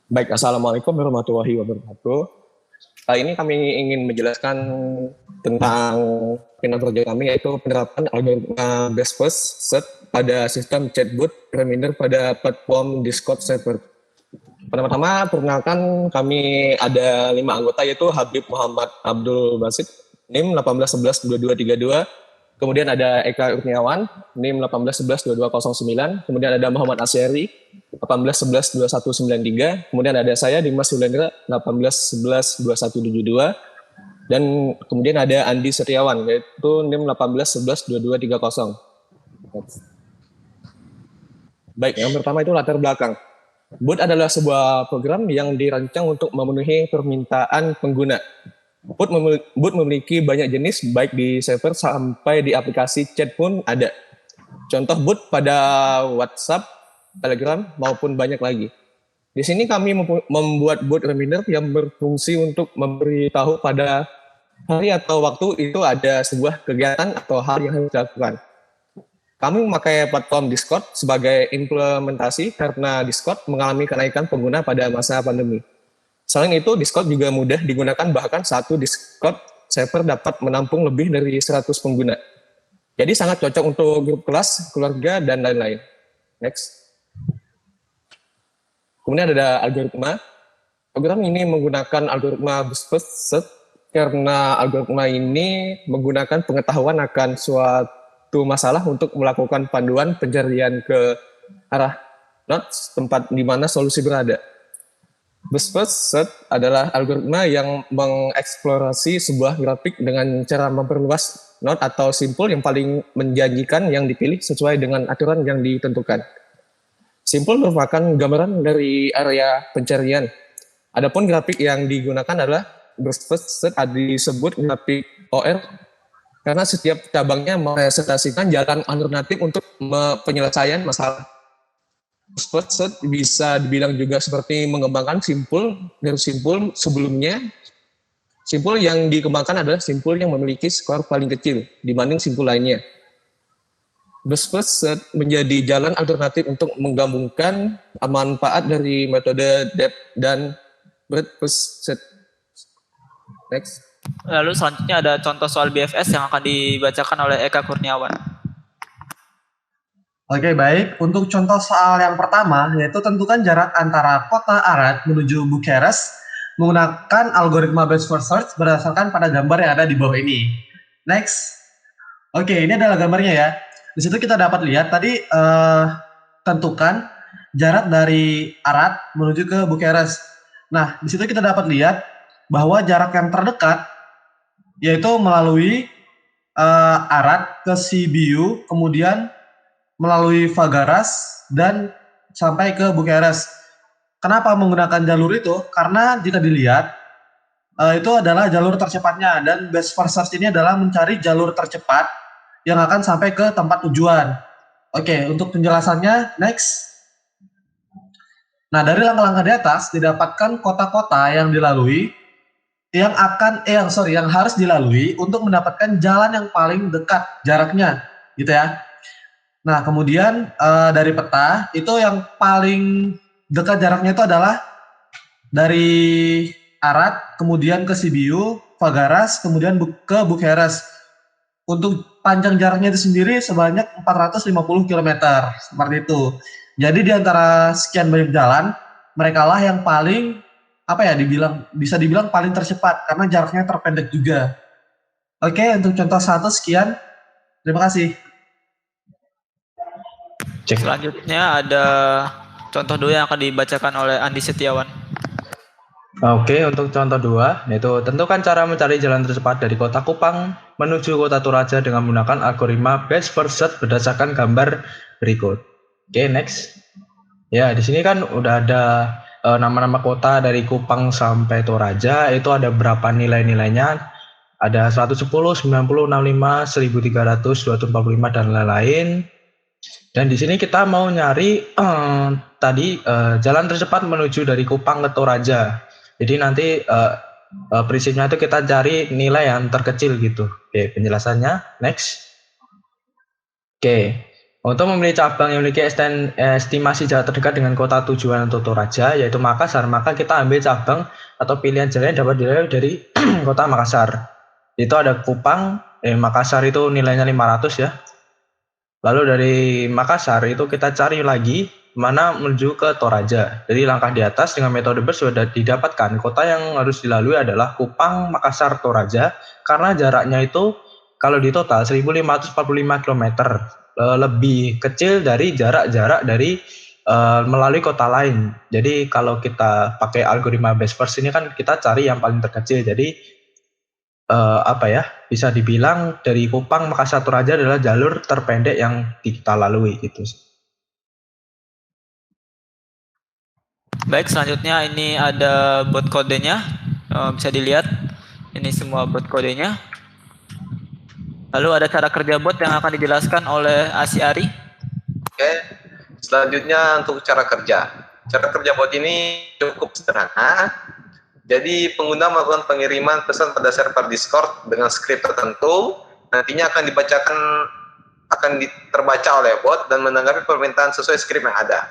Baik, Assalamualaikum warahmatullahi wabarakatuh. Kali ini kami ingin menjelaskan tentang kinerja kami, yaitu penerapan algoritma best first serve pada sistem chatbot reminder pada platform Discord server. Pertama-tama, perkenalkan kami ada 5 anggota, yaitu Habib Muhammad Abdul Basit, NIM 18112232. Kemudian ada Eka Urniawan, NIM 18112209. Kemudian ada Muhammad Asyari, 18112193. Kemudian ada saya, Dimas Yulendra, 18112172. Dan kemudian ada Andi Setiawan, yaitu NIM 18112230. Baik, yang pertama itu latar belakang. Bot adalah sebuah program yang dirancang untuk memenuhi permintaan pengguna. Bot memiliki banyak jenis, baik di server sampai di aplikasi chat pun ada. Contoh bot pada WhatsApp, Telegram, maupun banyak lagi. Di sini kami membuat bot reminder yang berfungsi untuk memberitahu pada hari atau waktu itu ada sebuah kegiatan atau hal yang harus dilakukan. Kami memakai platform Discord sebagai implementasi karena Discord mengalami kenaikan pengguna pada masa pandemi. Selain itu, Discord juga mudah digunakan, bahkan satu Discord server dapat menampung lebih dari 100 pengguna. Jadi sangat cocok untuk grup kelas, keluarga, dan lain-lain. Next. Kemudian ada algoritma. Program ini menggunakan algoritma best first serve karena algoritma ini menggunakan pengetahuan akan suatu masalah untuk melakukan panduan pencarian ke arah nodes tempat di mana solusi berada. Best first serve adalah algoritma yang mengeksplorasi sebuah grafik dengan cara memperluas node atau simpul yang paling menjanjikan yang dipilih sesuai dengan aturan yang ditentukan. Simpul merupakan gambaran dari area pencarian. Adapun grafik yang digunakan adalah best first serve, disebut grafik OR karena setiap cabangnya merepresentasikan jalan alternatif untuk penyelesaian masalah. Best first serve bisa dibilang juga seperti mengembangkan simpul dari simpul sebelumnya. Simpul yang dikembangkan adalah simpul yang memiliki skor paling kecil dibanding simpul lainnya. Best first serve menjadi jalan alternatif untuk menggabungkan manfaat dari metode depth dan breadth first serve. Next. Lalu selanjutnya ada contoh soal BFS yang akan dibacakan oleh Eka Kurniawan. Oke, baik. Untuk contoh soal yang pertama, yaitu tentukan jarak antara kota Arad menuju Bucharest menggunakan algoritma best first search berdasarkan pada gambar yang ada di bawah ini. Next. Oke, ini adalah gambarnya ya. Di situ kita dapat lihat tadi tentukan jarak dari Arad menuju ke Bucharest. Nah, di situ kita dapat lihat bahwa jarak yang terdekat yaitu melalui Arad ke Sibiu, kemudian melalui Fagaras dan sampai ke Bucharest. Kenapa menggunakan jalur itu? Karena jika dilihat itu adalah jalur tercepatnya, dan best first search ini adalah mencari jalur tercepat yang akan sampai ke tempat tujuan. Oke, untuk penjelasannya next. Nah, dari langkah-langkah di atas didapatkan kota-kota yang dilalui yang harus dilalui untuk mendapatkan jalan yang paling dekat jaraknya, gitu ya. Nah, kemudian dari peta itu yang paling dekat jaraknya itu adalah dari Arad, kemudian ke Sibiu, Fagaras, kemudian ke Bucharest. Untuk panjang jaraknya itu sendiri sebanyak 450 km, seperti itu. Jadi di antara sekian banyak jalan, mereka lah yang paling bisa dibilang paling tercepat karena jaraknya terpendek juga. Oke, untuk contoh 1 sekian. Terima kasih. Selanjutnya ada contoh 2 yang akan dibacakan oleh Andi Setiawan. Oke, untuk contoh 2, yaitu tentukan cara mencari jalan tercepat dari kota Kupang menuju kota Toraja dengan menggunakan algoritma best first search berdasarkan gambar berikut. Oke, next. Ya, di sini kan udah ada nama-nama kota dari Kupang sampai Toraja, itu ada berapa nilai-nilainya, ada 110, 90, 65, 1300, 245 dan lain-lain. Dan di sini kita mau nyari jalan tercepat menuju dari Kupang ke Toraja. Jadi nanti prinsipnya itu kita cari nilai yang terkecil gitu. Oke, penjelasannya next. Oke, Untuk memilih cabang yang memiliki estimasi jarak terdekat dengan kota tujuan atau Toraja, yaitu Makassar, maka kita ambil cabang atau pilihan jalan yang dapat dilalui dari kota Makassar. Itu ada Kupang, Makassar itu nilainya 500 ya. Lalu dari Makassar itu kita cari lagi mana menuju ke Toraja. Jadi langkah di atas dengan metode BERT sudah didapatkan. Kota yang harus dilalui adalah Kupang, Makassar, Toraja, karena jaraknya itu kalau di total 1545 km, lebih kecil dari jarak-jarak dari melalui kota lain. Jadi kalau kita pakai algoritma best first ini kan kita cari yang paling terkecil. Jadi bisa dibilang dari Kupang Makassar Toraja adalah jalur terpendek yang kita lalui gitu. Baik, selanjutnya ini ada bot kodenya. Bisa dilihat ini semua bot kodenya. Lalu ada cara kerja bot yang akan dijelaskan oleh Ari. Oke, selanjutnya untuk cara kerja. Cara kerja bot ini cukup sederhana. Jadi pengguna melakukan pengiriman pesan pada server Discord dengan skrip tertentu. Nantinya akan terbaca oleh bot dan menanggapi permintaan sesuai skrip yang ada.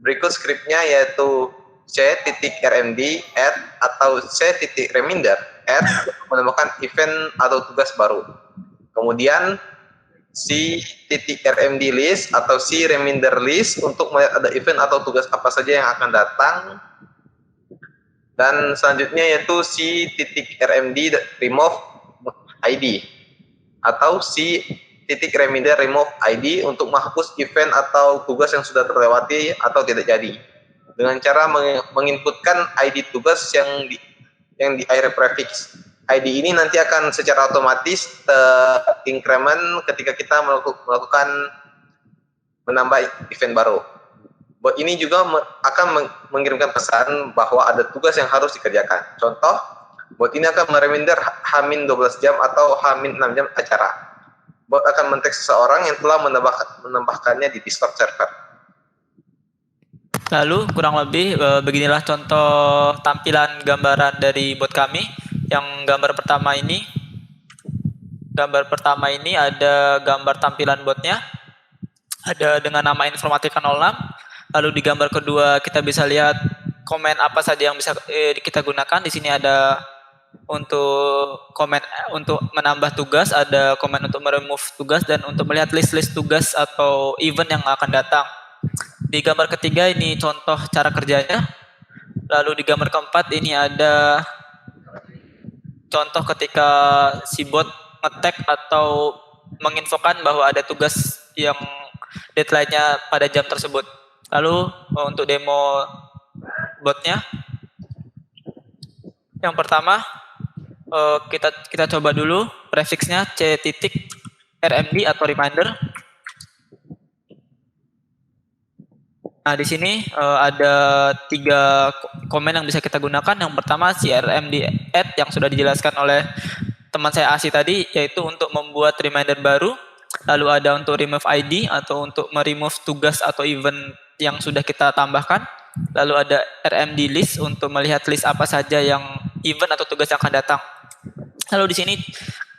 Berikut skripnya yaitu c.rmd add atau c.reminder add menambahkan event atau tugas baru. Kemudian c.rmd list atau c.reminder list untuk melihat ada event atau tugas apa saja yang akan datang. Dan selanjutnya yaitu c.rmd remove id atau c.reminder remove id untuk menghapus event atau tugas yang sudah terlewati atau tidak jadi. Dengan cara menginputkan id tugas yang di array prefix. ID ini nanti akan secara otomatis increment ketika kita melakukan menambah event baru. Bot ini juga akan mengirimkan pesan bahwa ada tugas yang harus dikerjakan. Contoh, bot ini akan mereminder H-12 jam atau H-6 jam acara. Bot akan men-teks seseorang yang telah menambahkannya di Discord server. Lalu kurang lebih beginilah contoh tampilan gambaran dari bot kami. Yang gambar pertama ini ada gambar tampilan botnya, ada dengan nama Informatika 06. Lalu di gambar kedua kita bisa lihat komen apa saja yang bisa kita gunakan. Di sini ada untuk komen untuk menambah tugas, ada komen untuk meremove tugas, dan untuk melihat list-list tugas atau event yang akan datang. Di gambar ketiga ini contoh cara kerjanya. Lalu di gambar keempat ini ada contoh ketika si bot nge-tag atau menginfokan bahwa ada tugas yang deadline-nya pada jam tersebut. Lalu untuk demo botnya, yang pertama kita coba dulu prefixnya c.rmd atau reminder. Nah, di sini ada 3 komen yang bisa kita gunakan. Yang pertama c.rmd add yang sudah dijelaskan oleh teman saya Asi tadi, yaitu untuk membuat reminder baru. Lalu ada untuk remove ID atau untuk meremove tugas atau event yang sudah kita tambahkan. Lalu ada rmd list untuk melihat list apa saja yang event atau tugas yang akan datang. Lalu di sini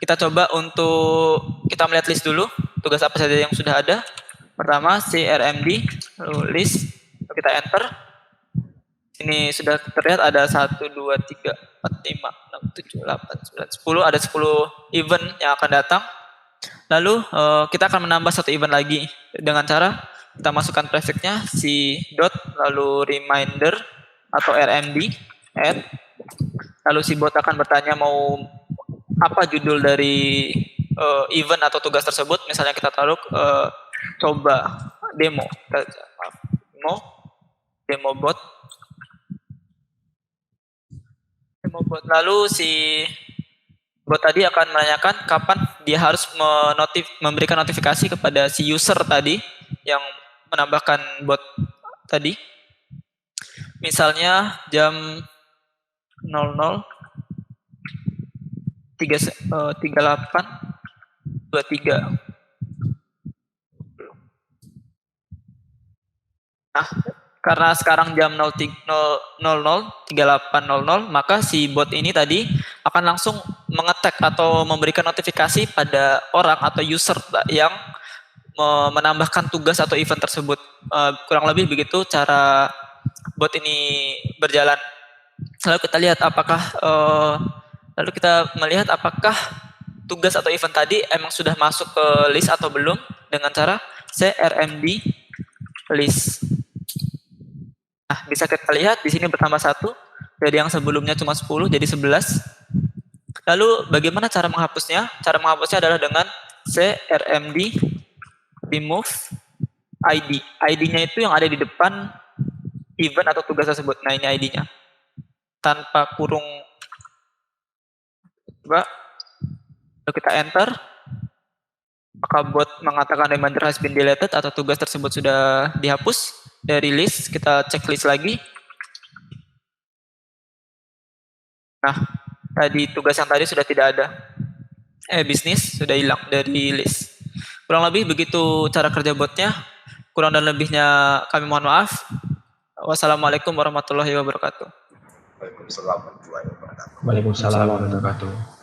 kita coba untuk kita melihat list dulu tugas apa saja yang sudah ada. Pertama crmd, lalu list, lalu kita enter. Ini sudah terlihat ada 1, 2, 3, 4, 5, 6, 7, 8, 9, 10. Ada 10 event yang akan datang. Lalu kita akan menambah 1 event lagi dengan cara kita masukkan prefixnya si dot lalu reminder atau rmd add. Lalu si bot akan bertanya mau apa judul dari event atau tugas tersebut. Misalnya kita taruh coba demo bot. Lalu si bot tadi akan menanyakan kapan dia harus memberikan notifikasi kepada si user tadi yang menambahkan bot tadi. Misalnya jam 00:38:23. Nah, karena sekarang jam 00:38:00, maka si bot ini tadi akan langsung mengetek atau memberikan notifikasi pada orang atau user yang menambahkan tugas atau event tersebut. Kurang lebih begitu cara bot ini berjalan. Lalu kita lihat melihat apakah tugas atau event tadi emang sudah masuk ke list atau belum dengan cara crmd list. Nah, bisa kita lihat di sini bertambah 1 dari yang sebelumnya cuma 10 jadi 11. Lalu bagaimana cara menghapusnya? Cara menghapusnya adalah dengan crmd remove id. ID-nya itu yang ada di depan event atau tugas tersebut. Nah, ini ID-nya. Tanpa kurung. Coba. Lalu kita enter. Maka bot mengatakan reminder has been deleted atau tugas tersebut sudah dihapus dari list. Kita cek list lagi. Nah, tadi tugas yang tadi sudah tidak ada. Bisnis sudah hilang dari list. Kurang lebih begitu cara kerja botnya. Kurang dan lebihnya kami mohon maaf. Wassalamualaikum warahmatullahi wabarakatuh. Waalaikumsalam warahmatullahi wabarakatuh.